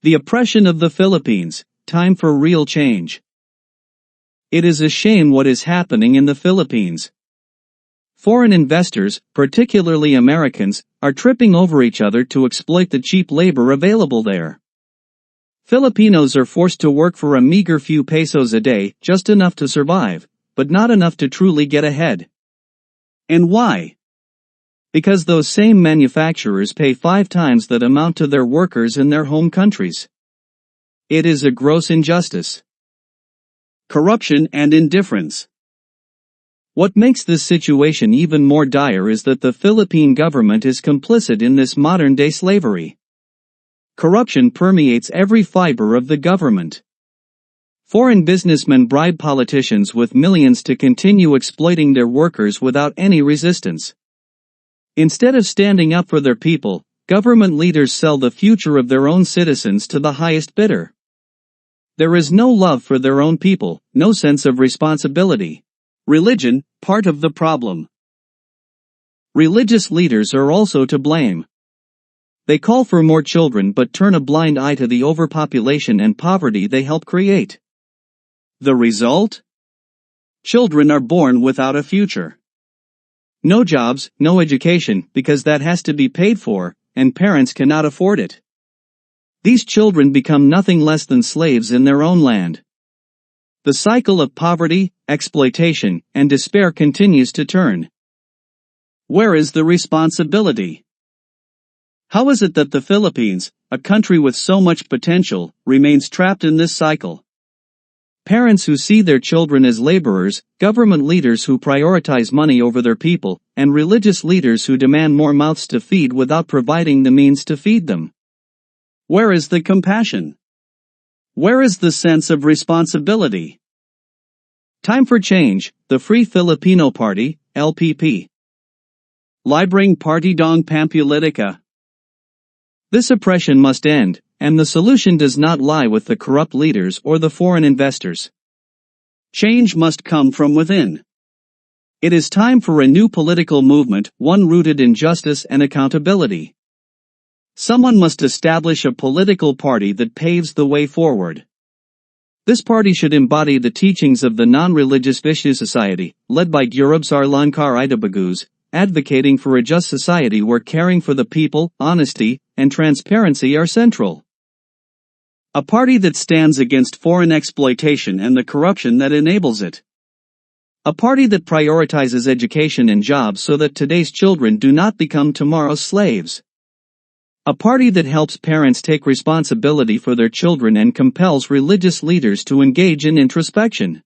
The oppression of the Philippines, time for real change. It is a shame what is happening in the Philippines. Foreign investors, particularly Americans, are tripping over each other to exploit the cheap labor available there. Filipinos are forced to work for a meager few pesos a day, just enough to survive, but not enough to truly get ahead. And why? Because those same manufacturers pay 5 times that amount to their workers in their home countries. It is a gross injustice. Corruption and indifference. What makes this situation even more dire is that the Philippine government is complicit in this modern-day slavery. Corruption permeates every fiber of the government. Foreign businessmen bribe politicians with millions to continue exploiting their workers without any resistance. Instead of standing up for their people, government leaders sell the future of their own citizens to the highest bidder. There is no love for their own people, no sense of responsibility. Religion, part of the problem. Religious leaders are also to blame. They call for more children but turn a blind eye to the overpopulation and poverty they help create. The result? Children are born without a future. No jobs, no education, because that has to be paid for, and parents cannot afford it. These children become nothing less than slaves in their own land. The cycle of poverty, exploitation, and despair continues to turn. Where is the responsibility? How is it that the Philippines, a country with so much potential, remains trapped in this cycle? Parents who see their children as laborers, government leaders who prioritize money over their people, and religious leaders who demand more mouths to feed without providing the means to feed them. Where is the compassion? Where is the sense of responsibility? Time for change, the Free Filipino Party, LPP. Libreng Partidong Pampulitika. This oppression must end, and the solution does not lie with the corrupt leaders or the foreign investors. Change must come from within. It is time for a new political movement, one rooted in justice and accountability. Someone must establish a political party that paves the way forward. This party should embody the teachings of the non-religious Vishnu Society, led by Gurub Sarlankar Idabagus, advocating for a just society where caring for the people, honesty, and transparency are central. A party that stands against foreign exploitation and the corruption that enables it. A party that prioritizes education and jobs so that today's children do not become tomorrow's slaves. A party that helps parents take responsibility for their children and compels religious leaders to engage in introspection.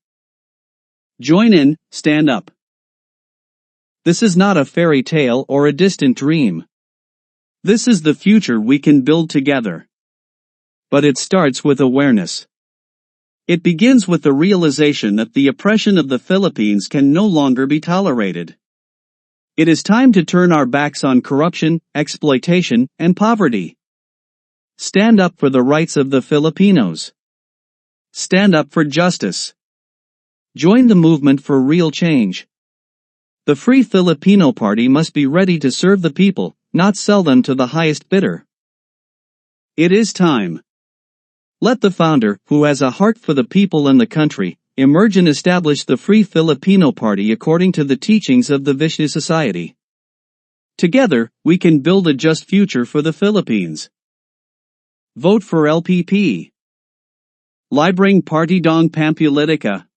Join in, stand up. This is not a fairy tale or a distant dream. This is the future we can build together. But it starts with awareness. It begins with the realization that the oppression of the Philippines can no longer be tolerated. It is time to turn our backs on corruption, exploitation, and poverty. Stand up for the rights of the Filipinos. Stand up for justice. Join the movement for real change. The Free Filipino Party must be ready to serve the people, not sell them to the highest bidder. It is time. Let the founder, who has a heart for the people and the country, emerge and establish the Free Filipino Party according to the teachings of the Vishnu Society. Together, we can build a just future for the Philippines. Vote for LPP. Libreng Partidong Pampulitika.